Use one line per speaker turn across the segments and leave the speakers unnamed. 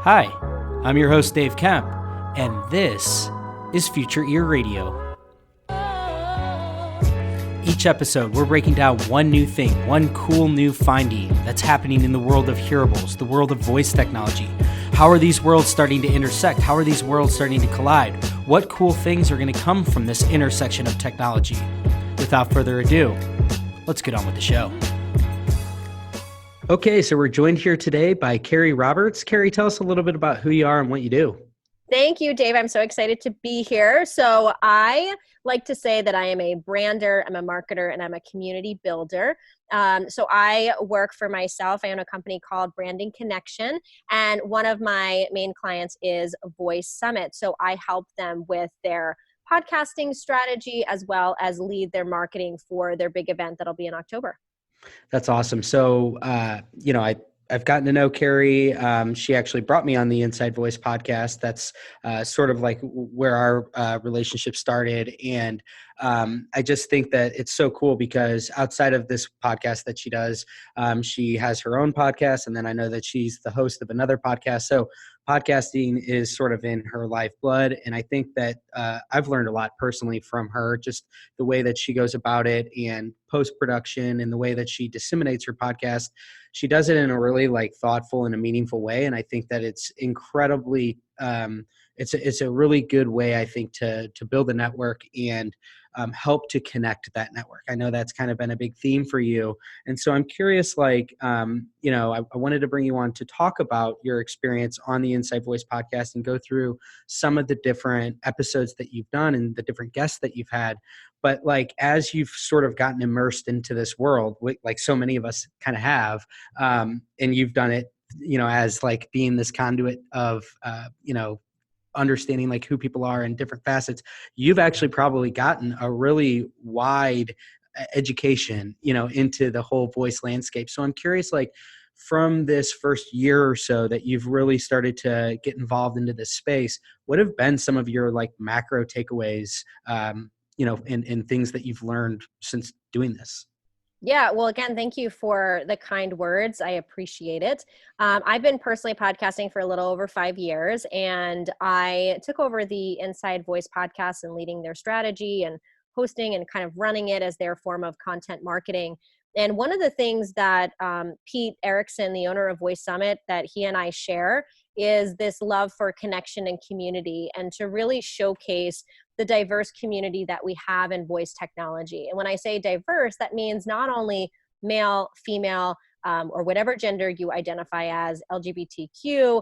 Hi, I'm your host, Dave Kemp, and this is Future Ear Radio. Each episode, we're breaking down one new thing, one cool new finding that's happening in the world of hearables, the world of voice technology. How are these worlds starting to intersect? How are these worlds starting to collide? What cool things are going to come from this intersection of technology? Without further ado, let's get on with the show. Okay, so we're joined here today by Keri Roberts. Keri, tell us a little bit about who you are and what you do.
Thank you, Dave. I'm so excited to be here. So I like to say that I am a brander, I'm a marketer, and I'm a community builder. So I work for myself. I own a company called Branding Connection, and one of my main clients is Voice Summit. So I help them with their podcasting strategy as well as lead their marketing for their big event that'll be in October.
That's awesome. So, I've gotten to know Keri. She actually brought me on the Inside Voice podcast. That's sort of like where our relationship started. And I just think that it's so cool because outside of this podcast that she does, she has her own podcast. And then I know that she's the host of another podcast. So podcasting is sort of in her lifeblood. And I think that I've learned a lot personally from her, just the way that she goes about it and post-production and the way that she disseminates her podcast. She does it in a really thoughtful and a meaningful way. And I think that it's incredibly, it's a really good way, I think, to build a network and help to connect that network. I know that's kind of been a big theme for you. And so I'm curious, I wanted to bring you on to talk about your experience on the Inside Voice podcast and go through some of the different episodes that you've done and the different guests that you've had. But as you've sort of gotten immersed into this world, like so many of us kind of have, and you've done it, as being this conduit of, understanding who people are in different facets, you've actually probably gotten a really wide education, into the whole voice landscape. So I'm curious, from this first year or so that you've really started to get involved into this space, what have been some of your macro takeaways, and things that you've learned since doing this?
Yeah, well, again, thank you for the kind words. I appreciate it. I've been personally podcasting for a little over 5 years, and I took over the Inside Voice podcast and leading their strategy and hosting and kind of running it as their form of content marketing. And one of the things that Pete Erickson, the owner of Voice Summit, that he and I share is this love for connection and community, and to really showcase the diverse community that we have in voice technology. And when I say diverse, that means not only male, female, or whatever gender you identify as, LGBTQ,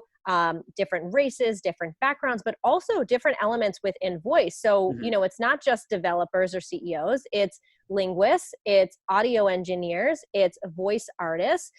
different races, different backgrounds, but also different elements within voice. So, it's not just developers or CEOs, it's linguists, it's audio engineers, it's voice artists,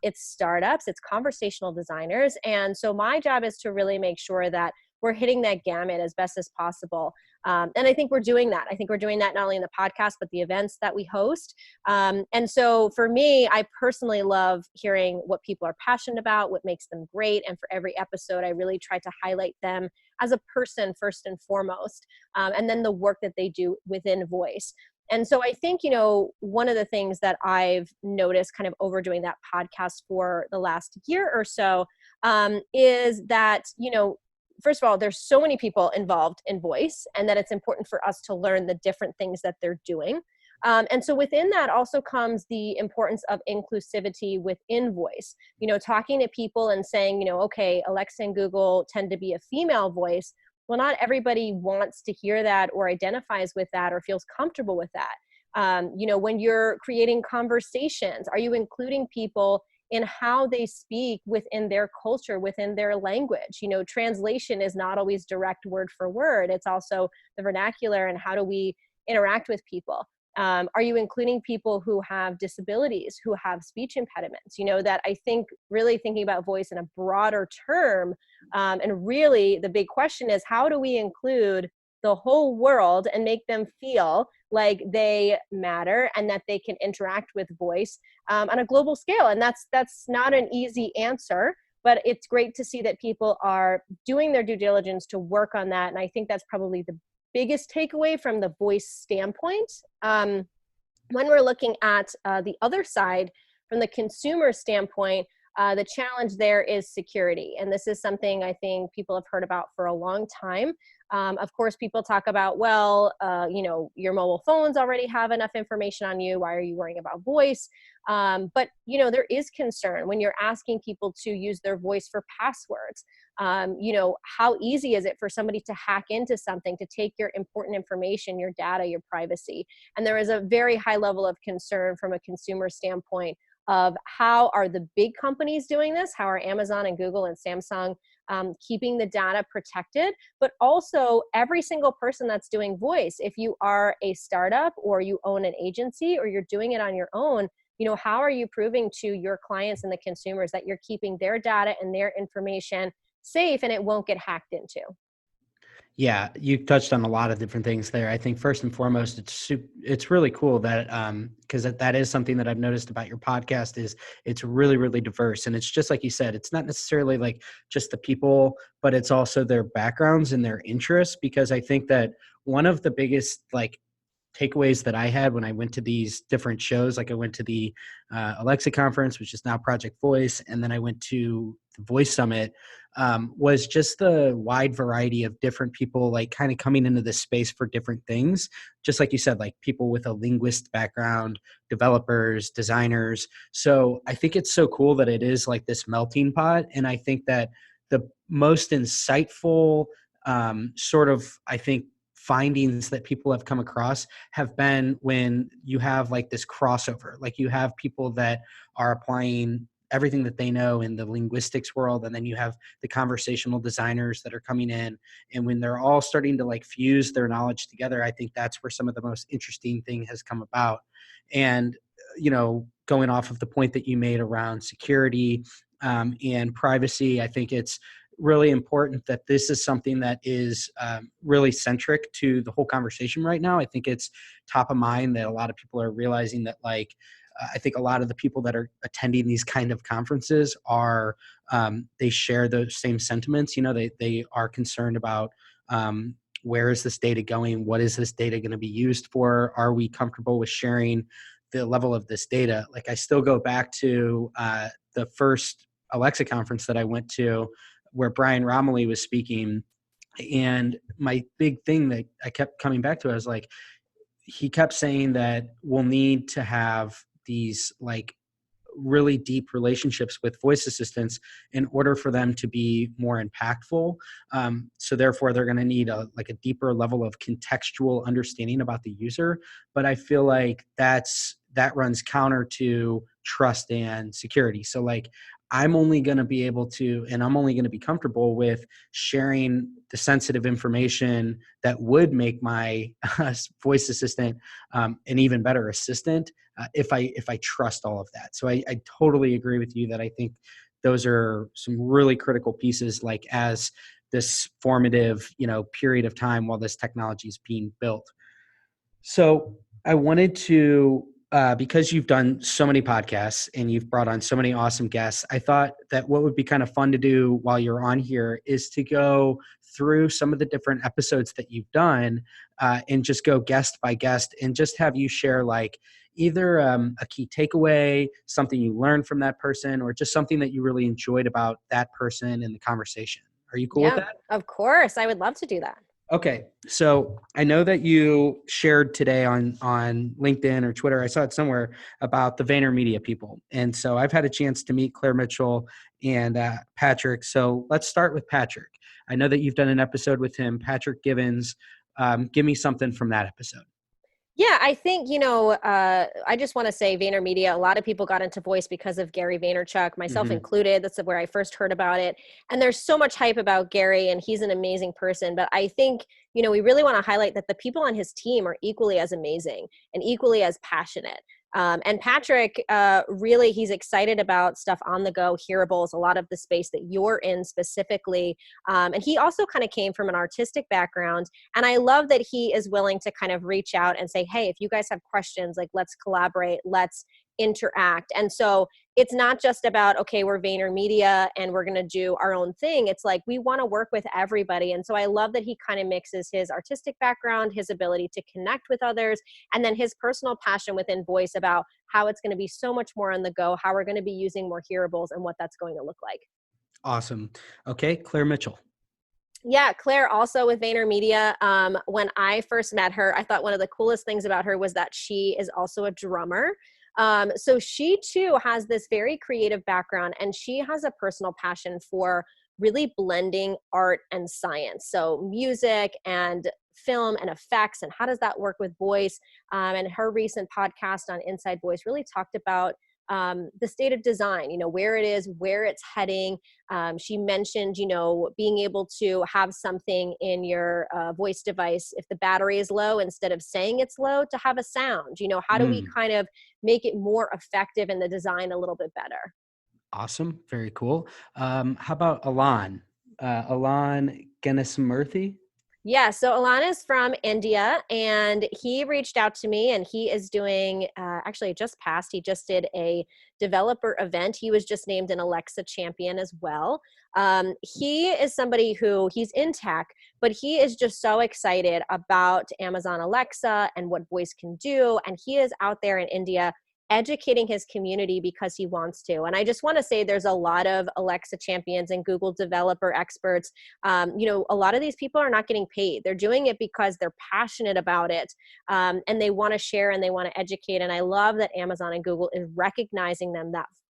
it's startups, it's conversational designers. And so my job is to really make sure that we're hitting that gamut as best as possible. And I think we're doing that. I think we're doing that not only in the podcast, but the events that we host. And so for me, I personally love hearing what people are passionate about, what makes them great. And for every episode, I really try to highlight them as a person first and foremost, and then the work that they do within voice. And so I think, one of the things that I've noticed kind of overdoing that podcast for the last year or so is that, first of all, there's so many people involved in voice, and that it's important for us to learn the different things that they're doing. And so within that also comes the importance of inclusivity within voice, talking to people and saying, okay, Alexa and Google tend to be a female voice. Well, not everybody wants to hear that or identifies with that or feels comfortable with that. When you're creating conversations, are you including people in how they speak within their culture, within their language? Translation is not always direct word for word. It's also the vernacular and how do we interact with people. Are you including people who have disabilities, who have speech impediments? That I think really thinking about voice in a broader term, and really the big question is, how do we include the whole world and make them feel like they matter and that they can interact with voice on a global scale? And that's not an easy answer, but it's great to see that people are doing their due diligence to work on that. And I think that's probably the biggest takeaway from the voice standpoint. When we're looking at the other side, from the consumer standpoint, The challenge there is security. And this is something I think people have heard about for a long time. Of course, people talk about, well, your mobile phones already have enough information on you. Why are you worrying about voice? But, there is concern when you're asking people to use their voice for passwords. How easy is it for somebody to hack into something, to take your important information, your data, your privacy? And there is a very high level of concern from a consumer standpoint of how are the big companies doing this? How are Amazon and Google and Samsung keeping the data protected? But also every single person that's doing voice, if you are a startup or you own an agency or you're doing it on your own, how are you proving to your clients and the consumers that you're keeping their data and their information safe and it won't get hacked into?
Yeah, you touched on a lot of different things there. I think first and foremost, it's really cool that because that is something that I've noticed about your podcast is it's really, really diverse, and it's just like you said, it's not necessarily like just the people, but it's also their backgrounds and their interests. Because I think that one of the biggest takeaways that I had when I went to these different shows, like I went to the Alexa conference, which is now Project Voice, and then I went to the Voice Summit, was just the wide variety of different people, like kind of coming into this space for different things. Just like you said, like people with a linguist background, developers, designers. So I think it's so cool that it is like this melting pot. And I think that the most insightful I think, findings that people have come across have been when you have like this crossover, like you have people that are applying everything that they know in the linguistics world, and then you have the conversational designers that are coming in, and when they're all starting to like fuse their knowledge together, I think that's where some of the most interesting thing has come about. And going off of the point that you made around security and privacy, I think it's really important that this is something that is really centric to the whole conversation right now. I think it's top of mind that a lot of people are realizing that I think a lot of the people that are attending these kind of conferences are they share those same sentiments. They are concerned about where is this data going? What is this data going to be used for? Are we comfortable with sharing the level of this data? Like I still go back to the first Alexa conference that I went to, where Brian Romilly was speaking. And my big thing that I kept coming back to, I was like, he kept saying that we'll need to have these like really deep relationships with voice assistants in order for them to be more impactful. So therefore, they're going to need a deeper level of contextual understanding about the user. But I feel like that runs counter to trust and security. So I'm only going to be able to, and I'm only going to be comfortable with sharing the sensitive information that would make my voice assistant an even better assistant if I trust all of that. So I totally agree with you that I think those are some really critical pieces, like as this formative, period of time while this technology is being built. So I wanted to, because you've done so many podcasts and you've brought on so many awesome guests, I thought that what would be kind of fun to do while you're on here is to go through some of the different episodes that you've done and just go guest by guest and just have you share either a key takeaway, something you learned from that person, or just something that you really enjoyed about that person in the conversation. Are you cool with that?
Of course. I would love to do that.
Okay. So I know that you shared today on LinkedIn or Twitter, I saw it somewhere, about the VaynerMedia people. And so I've had a chance to meet Claire Mitchell and Patrick. So let's start with Patrick. I know that you've done an episode with him, Patrick Givens. Give me something from that episode.
Yeah, I think, I just want to say VaynerMedia, a lot of people got into voice because of Gary Vaynerchuk, myself included. That's where I first heard about it. And there's so much hype about Gary, and he's an amazing person. But I think, we really want to highlight that the people on his team are equally as amazing and equally as passionate. And Patrick, really, he's excited about stuff on the go, hearables, a lot of the space that you're in specifically. And he also kind of came from an artistic background. And I love that he is willing to kind of reach out and say, hey, if you guys have questions, let's collaborate, let's interact. And so it's not just about, okay, we're VaynerMedia and we're going to do our own thing. It's like, we want to work with everybody. And so I love that he kind of mixes his artistic background, his ability to connect with others, and then his personal passion within voice about how it's going to be so much more on the go, how we're going to be using more hearables, and what that's going to look like.
Awesome. Okay, Claire Mitchell.
Yeah, Claire also with VaynerMedia. When I first met her, I thought one of the coolest things about her was that she is also a drummer. So she too has this very creative background, and she has a personal passion for really blending art and science. So music and film and effects, and how does that work with voice? And her recent podcast on Inside Voice really talked about the state of design, where it is, where it's heading. She mentioned, being able to have something in your voice device, if the battery is low, instead of saying it's low, to have a sound. How do we kind of make it more effective in the design a little bit better?
Awesome. Very cool. How about Alan? Alan Ganesamurthy?
Yeah, so Alana is from India, and he reached out to me, and he is doing, actually it just passed, he just did a developer event. He was just named an Alexa champion as well. He is somebody who, he's in tech, but he is just so excited about Amazon Alexa and what voice can do, and he is out there in India educating his community because he wants to. And I just want to say there's a lot of Alexa champions and Google developer experts. A lot of these people are not getting paid. They're doing it because they're passionate about it, and they want to share and they want to educate. And I love that Amazon and Google is recognizing them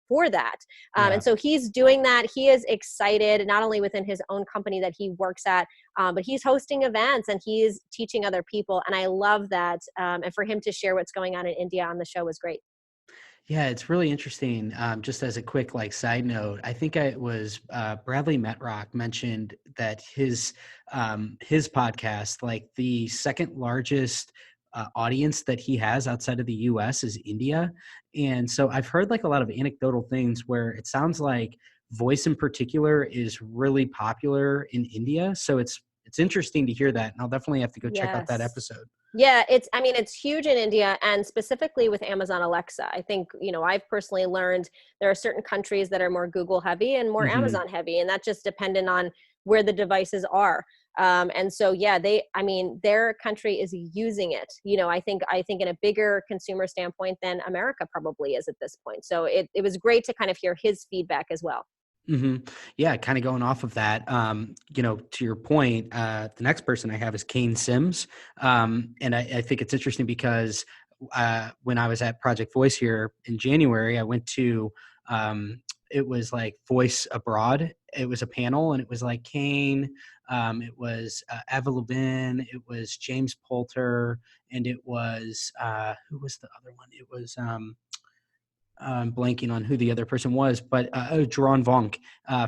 for that. And so he's doing that. He is excited, not only within his own company that he works at, but he's hosting events and he's teaching other people. And I love that. And for him to share what's going on in India on the show was great.
Yeah, it's really interesting. Just as a quick side note, I think it was Bradley Metrock mentioned that his podcast, the second largest audience that he has outside of the U.S. is India, and so I've heard a lot of anecdotal things where it sounds like voice in particular is really popular in India. So it's interesting to hear that, and I'll definitely have to go check out that episode.
Yeah, it's huge in India, and specifically with Amazon Alexa. I think, I've personally learned there are certain countries that are more Google heavy and more Amazon heavy, and that's just dependent on where the devices are. And so, yeah, their country is using it, I think in a bigger consumer standpoint than America probably is at this point. So it was great to kind of hear his feedback as well.
Yeah, kind of going off of that, to your point, the next person I have is Kane Sims. And I think it's interesting because when I was at Project Voice here in January, I went to, it was Voice Abroad. It was a panel, and it was Kane, it was Eva Levin, it was James Poulter, and it was, who was the other one? It was, I'm blanking on who the other person was, but Jeroen Vonk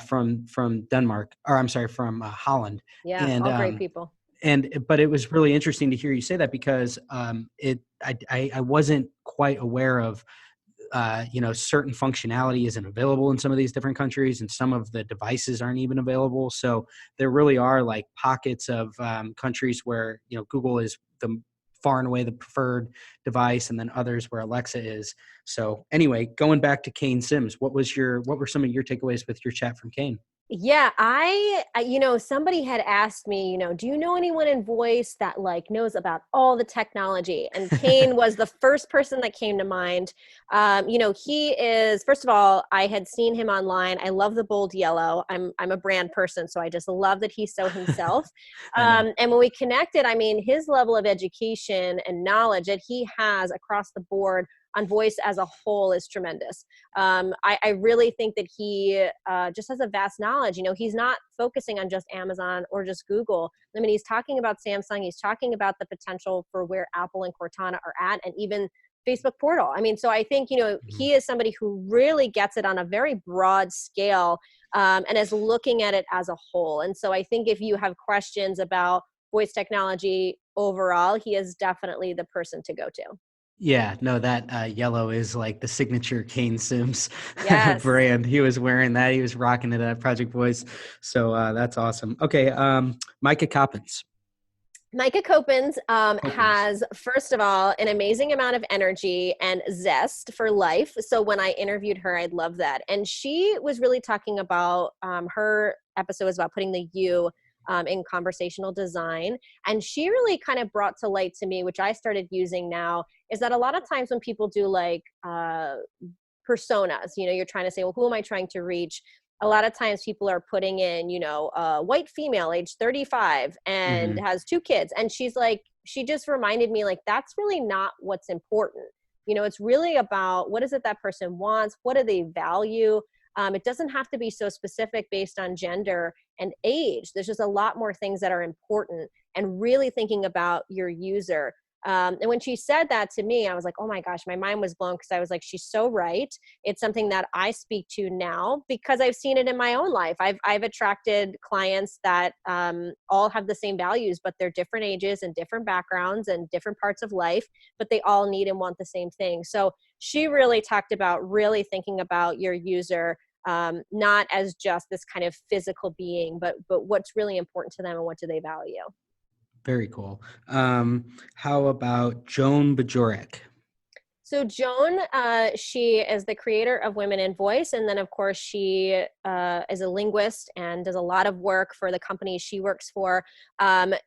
from Denmark, or I'm sorry, from Holland.
Yeah,
and
all great people.
But it was really interesting to hear you say that because I wasn't quite aware of certain functionality isn't available in some of these different countries, and some of the devices aren't even available. So there really are pockets of countries where Google is the far and away the preferred device, and then others where Alexa is. So anyway, going back to Kane Sims, what were some of your takeaways with your chat from Kane?
Yeah, somebody had asked me, do you know anyone in voice that knows about all the technology? And Kane was the first person that came to mind. He is, first of all, I had seen him online. I love the bold yellow. I'm a brand person, so I just love that he's so himself. And when we connected, his level of education and knowledge that he has across the board on voice as a whole is tremendous. I really think that he just has a vast knowledge. He's not focusing on just Amazon or just Google. He's talking about Samsung. He's talking about the potential for where Apple and Cortana are at, and even Facebook portal. So I think, he is somebody who really gets it on a very broad scale, and is looking at it as a whole. And so I think if you have questions about voice technology overall, he is definitely the person to go to.
Yeah, no, that yellow is the signature Kane Sims
Yes.
brand. He was wearing that. He was rocking it at Project Voice. So that's awesome. Okay, Micah Coppins.
Micah Copens
Opens.
has, first of all, an amazing amount of energy and zest for life. So when I interviewed her, I love that. And she was really talking about her episode was about putting the you in conversational design. And she really kind of brought to light to me, which I started using now, is that a lot of times when people do like personas, you're trying to say, well, who am I trying to reach? A lot of times people are putting in, a white female age 35 and
Hmm.
has two kids. And she's like, she just reminded me, like, that's really not what's important. It's really about what is it that person wants? What do they value? It doesn't have to be so specific based on gender and age. There's just a lot more things that are important, and really thinking about your user. And when she said that to me, I was like, oh my gosh, my mind was blown, because I was like, she's so right. It's something that I speak to now because I've seen it in my own life. I've attracted clients that all have the same values, but they're different ages and different backgrounds and different parts of life, but they all need and want the same thing. So she really talked about really thinking about your user, not as just this kind of physical being, but what's really important to them and what do they value.
Very cool. How about Joan Bajorek?
So Joan, she is the creator of Women in Voice, and then of course she is a linguist and does a lot of work for the company she works for.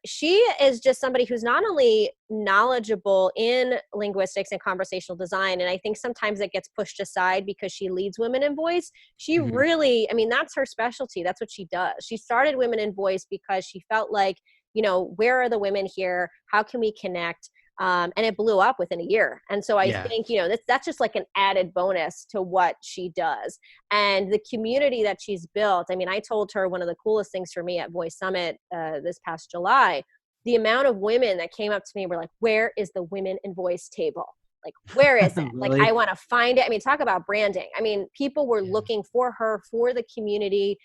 She is just somebody who's not only knowledgeable in linguistics and conversational design, and I think sometimes it gets pushed aside because she leads Women in Voice. She
Hmm.
really, I mean, that's her specialty. That's what she does. She started Women in Voice because she felt like, where are the women here? How can we connect? And it blew up within a year. And so I
Yeah.
think, that's just like an added bonus to what she does. And the community that she's built, I mean, I told her one of the coolest things for me at Voice Summit this past July, the amount of women that came up to me were like, where is the Women in Voice table? Like, where is it? Like, I
Really?
want to find it. I mean, talk about branding. I mean, people were
Yeah.
looking for her, for the community.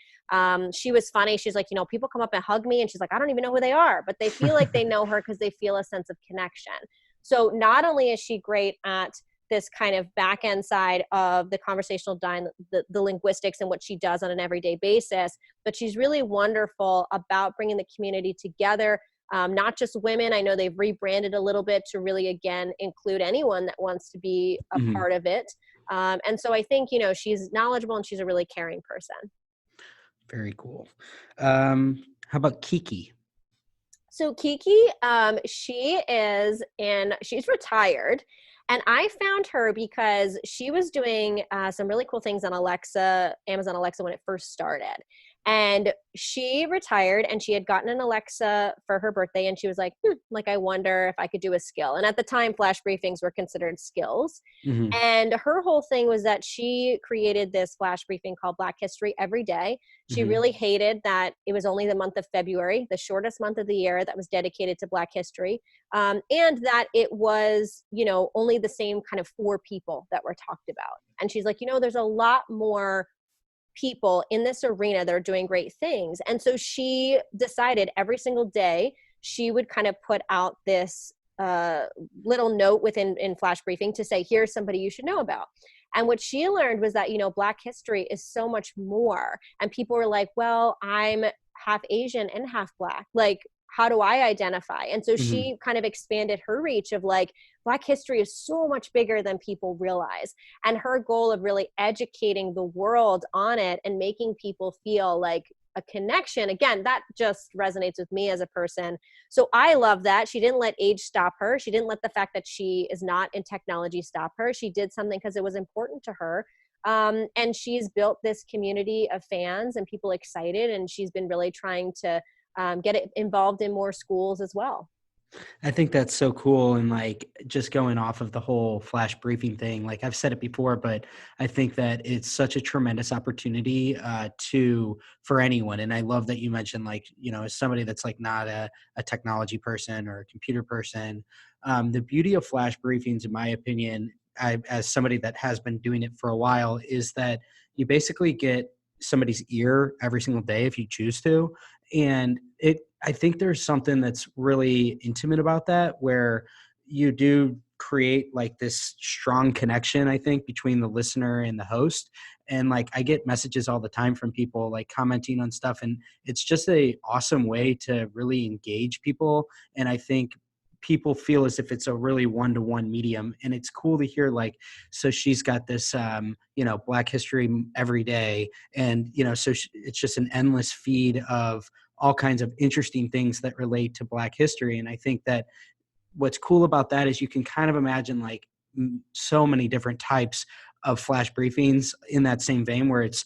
She was funny. She's like, people come up and hug me, and she's like, I don't even know who they are, but they feel like they know her because they feel a sense of connection. So not only is she great at this kind of back end side of the conversational design, the linguistics and what she does on an everyday basis, but she's really wonderful about bringing the community together. Not just women. I know they've rebranded a little bit to really, again, include anyone that wants to be a
Mhm.
part of it. And so I think, she's knowledgeable and she's a really caring person.
Very cool. How about Kiki?
So Kiki, she's retired, and I found her because she was doing some really cool things on Amazon Alexa when it first started. And she retired, and she had gotten an Alexa for her birthday, and she was like, like, I wonder if I could do a skill. And at the time, flash briefings were considered skills.
Hmm.
And her whole thing was that she created this flash briefing called Black History Every Day. She
Hmm.
really hated that it was only the month of February, the shortest month of the year, that was dedicated to Black history, and that it was, only the same kind of four people that were talked about. And she's like, there's a lot more people in this arena that are doing great things. And so she decided every single day she would kind of put out this uh, little note within in flash briefing to say, here's somebody you should know about. And what she learned was that, Black history is so much more. And people were like, well, I'm half Asian and half Black. Like, how do I identify? And so
Hmm.
she kind of expanded her reach of like, Black history is so much bigger than people realize. And her goal of really educating the world on it and making people feel like a connection, again, that just resonates with me as a person. So I love that. She didn't let age stop her. She didn't let the fact that she is not in technology stop her. She did something because it was important to her. And she's built this community of fans and people excited. And she's been really trying to get it involved in more schools as well.
I think that's so cool. And like just going off of the whole flash briefing thing, like I've said it before, but I think that it's such a tremendous opportunity for anyone. And I love that you mentioned like, as somebody that's like not a technology person or a computer person, the beauty of flash briefings, in my opinion, as somebody that has been doing it for a while, is that you basically get somebody's ear every single day if you choose to. And I think there's something that's really intimate about that, where you do create like this strong connection, I think, between the listener and the host. And like I get messages all the time from people like commenting on stuff, and it's just a awesome way to really engage people. And I think people feel as if it's a really one-to-one medium, and it's cool to hear like, so she's got this Black history every day, and so it's just an endless feed of all kinds of interesting things that relate to Black history. And I think that what's cool about that is you can kind of imagine like so many different types of flash briefings in that same vein, where it's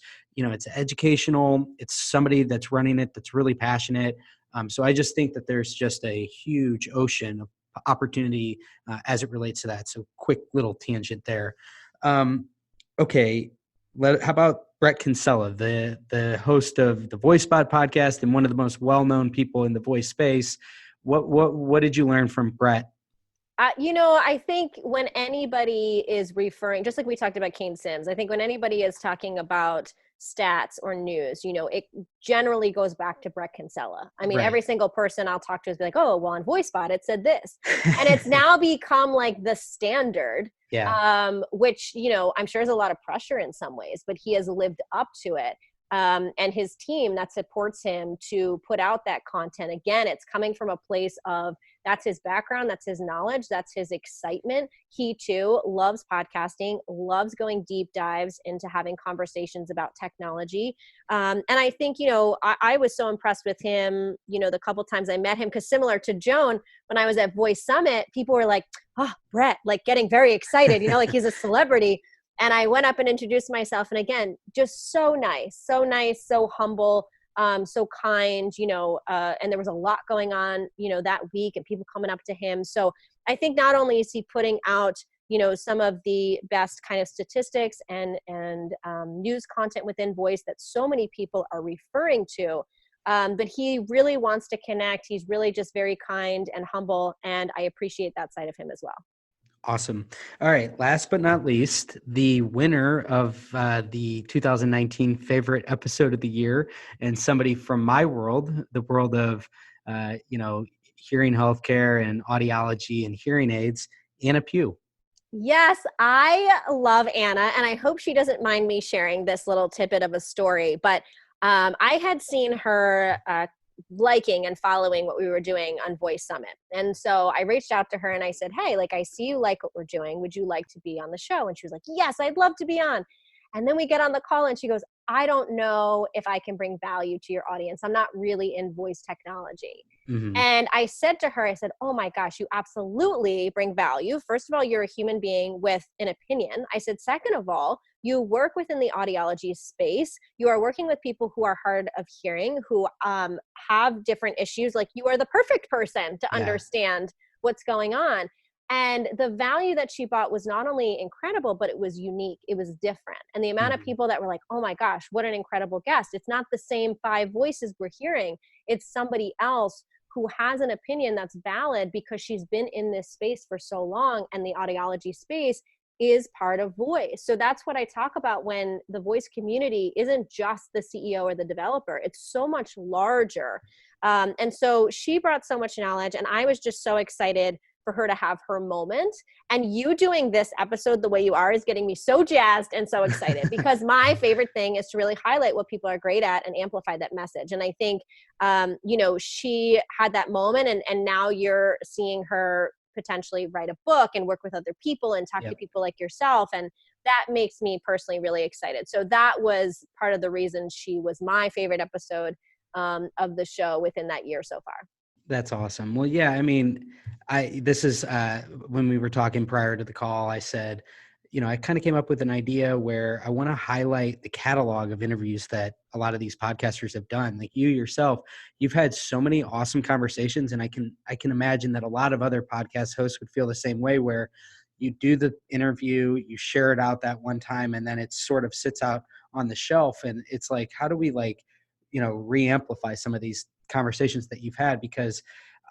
educational, it's somebody that's running it that's really passionate. So I just think that there's just a huge ocean of opportunity as it relates to that. So quick little tangent there. Okay, how about Brett Kinsella, the host of the Voice Spot podcast and one of the most well-known people in the voice space. What did you learn from Brett?
I think when anybody is referring, just like we talked about Kane Sims, I think when anybody is talking about stats or news, it generally goes back to Brett Kinsella. I mean,
Right.
Every single person I'll talk to is like, oh, well, on VoiceBot, it said this. And it's now become like the standard,
Yeah.
which, I'm sure is a lot of pressure in some ways, but he has lived up to it. And his team that supports him to put out that content. Again, it's coming from a place of that's his background, that's his knowledge, that's his excitement. He too loves podcasting, loves going deep dives into having conversations about technology. And I think, I was so impressed with him, the couple times I met him, because similar to Joan, when I was at Voice Summit, people were like, oh, Brett, like getting very excited, like he's a celebrity. And I went up and introduced myself. And again, just so nice, so humble, so kind, and there was a lot going on, that week, and people coming up to him. So I think not only is he putting out, some of the best kind of statistics and news content within voice that so many people are referring to, but he really wants to connect. He's really just very kind and humble. And I appreciate that side of him as well.
Awesome. All right. Last but not least, the winner of the 2019 favorite episode of the year, and somebody from my world, the world of, hearing healthcare and audiology and hearing aids, Anna Pugh.
Yes, I love Anna, and I hope she doesn't mind me sharing this little tidbit of a story. But I had seen her liking and following what we were doing on Voice Summit. And so I reached out to her and I said, hey, like, I see you like what we're doing. Would you like to be on the show? And she was like, yes, I'd love to be on. And then we get on the call and she goes, I don't know if I can bring value to your audience. I'm not really in voice technology.
Mm-hmm.
And I said to her, I said, oh my gosh, you absolutely bring value. First of all, you're a human being with an opinion. I said, second of all, you work within the audiology space. You are working with people who are hard of hearing, who have different issues. Like, you are the perfect person to understand what's going on. And the value that she brought was not only incredible, but it was unique. It was different. And the amount of people that were like, oh my gosh, what an incredible guest. It's not the same 5 voices we're hearing. It's somebody else who has an opinion that's valid because she's been in this space for so long, and the audiology space is part of voice. So that's what I talk about when the voice community isn't just the CEO or the developer. It's so much larger. And so she brought so much knowledge, and I was just so excited for her to have her moment. And you doing this episode the way you are is getting me so jazzed and so excited, because my favorite thing is to really highlight what people are great at and amplify that message. And I think, she had that moment, and now you're seeing her potentially write a book and work with other people and talk to people like yourself. And that makes me personally really excited. So that was part of the reason she was my favorite episode of the show within that year so far.
That's awesome. Well, yeah, I mean, this is when we were talking prior to the call, I said, I kind of came up with an idea where I want to highlight the catalog of interviews that a lot of these podcasters have done. Like you yourself, you've had so many awesome conversations, and I can imagine that a lot of other podcast hosts would feel the same way, where you do the interview, you share it out that one time, and then it sort of sits out on the shelf. And it's like, how do we re-amplify some of these conversations that you've had? Because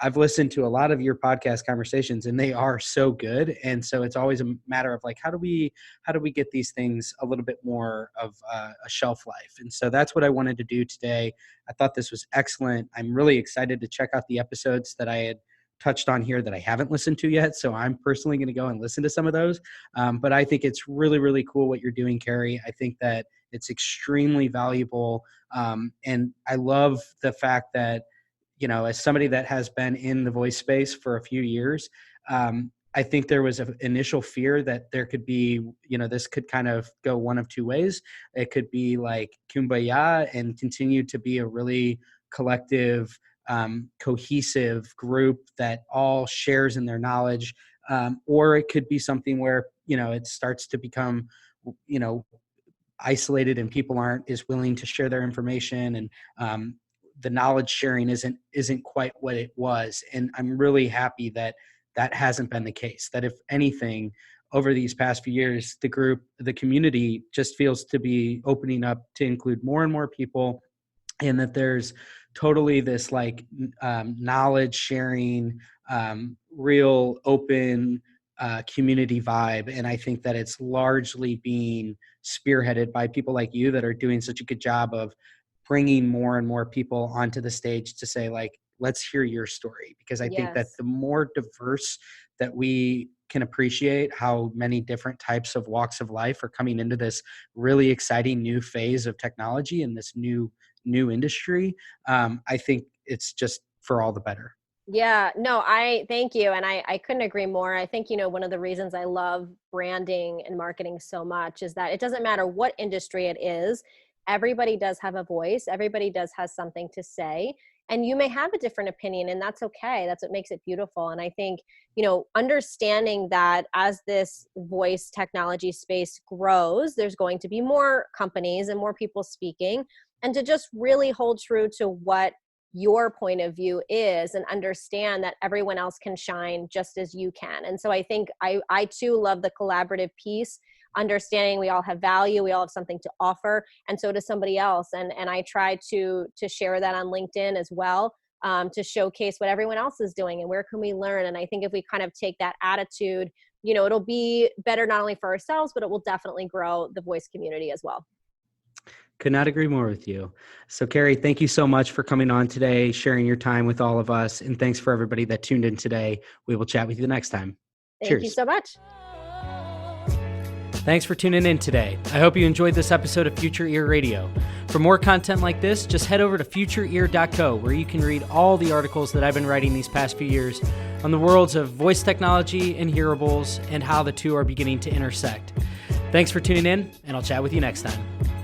I've listened to a lot of your podcast conversations, and they are so good. And so it's always a matter of like, how do we get these things a little bit more of a shelf life? And so that's what I wanted to do today. I thought this was excellent. I'm really excited to check out the episodes that I had touched on here that I haven't listened to yet. So I'm personally going to go and listen to some of those. But I think it's really, really cool what you're doing, Keri. I think that it's extremely valuable. And I love the fact that, as somebody that has been in the voice space for a few years, I think there was an initial fear that there could be, this could kind of go one of two ways. It could be like kumbaya and continue to be a really collective, cohesive group that all shares in their knowledge. Or it could be something where, it starts to become, isolated and people aren't as willing to share their information, and the knowledge sharing isn't quite what it was. And I'm really happy that that hasn't been the case, that if anything, over these past few years, the community just feels to be opening up to include more and more people, and that there's totally this like knowledge sharing, real open community vibe. And I think that it's largely being spearheaded by people like you that are doing such a good job of bringing more and more people onto the stage to say, like, let's hear your story. Because I think that
Yes.
the more diverse that we can appreciate how many different types of walks of life are coming into this really exciting new phase of technology and this new industry, I think it's just for all the better.
Yeah, no, I thank you. And I couldn't agree more. I think, one of the reasons I love branding and marketing so much is that it doesn't matter what industry it is, everybody does have a voice, everybody does has something to say. And you may have a different opinion, and that's okay. That's what makes it beautiful. And I think, understanding that as this voice technology space grows, there's going to be more companies and more people speaking, and to just really hold true to what your point of view is and understand that everyone else can shine just as you can. And so I think I too love the collaborative piece, understanding we all have value, we all have something to offer, and so does somebody else. And I try to share that on LinkedIn as well, to showcase what everyone else is doing and where can we learn. And I think if we kind of take that attitude, it'll be better not only for ourselves, but it will definitely grow the voice community as well.
Could not agree more with you. So, Keri, thank you so much for coming on today, sharing your time with all of us. And thanks for everybody that tuned in today. We will chat with you next time.
Thank you
Cheers.
so much.
Thanks for tuning in today. I hope you enjoyed this episode of Future Ear Radio. For more content like this, just head over to futureear.co, where you can read all the articles that I've been writing these past few years on the worlds of voice technology and hearables and how the two are beginning to intersect. Thanks for tuning in, and I'll chat with you next time.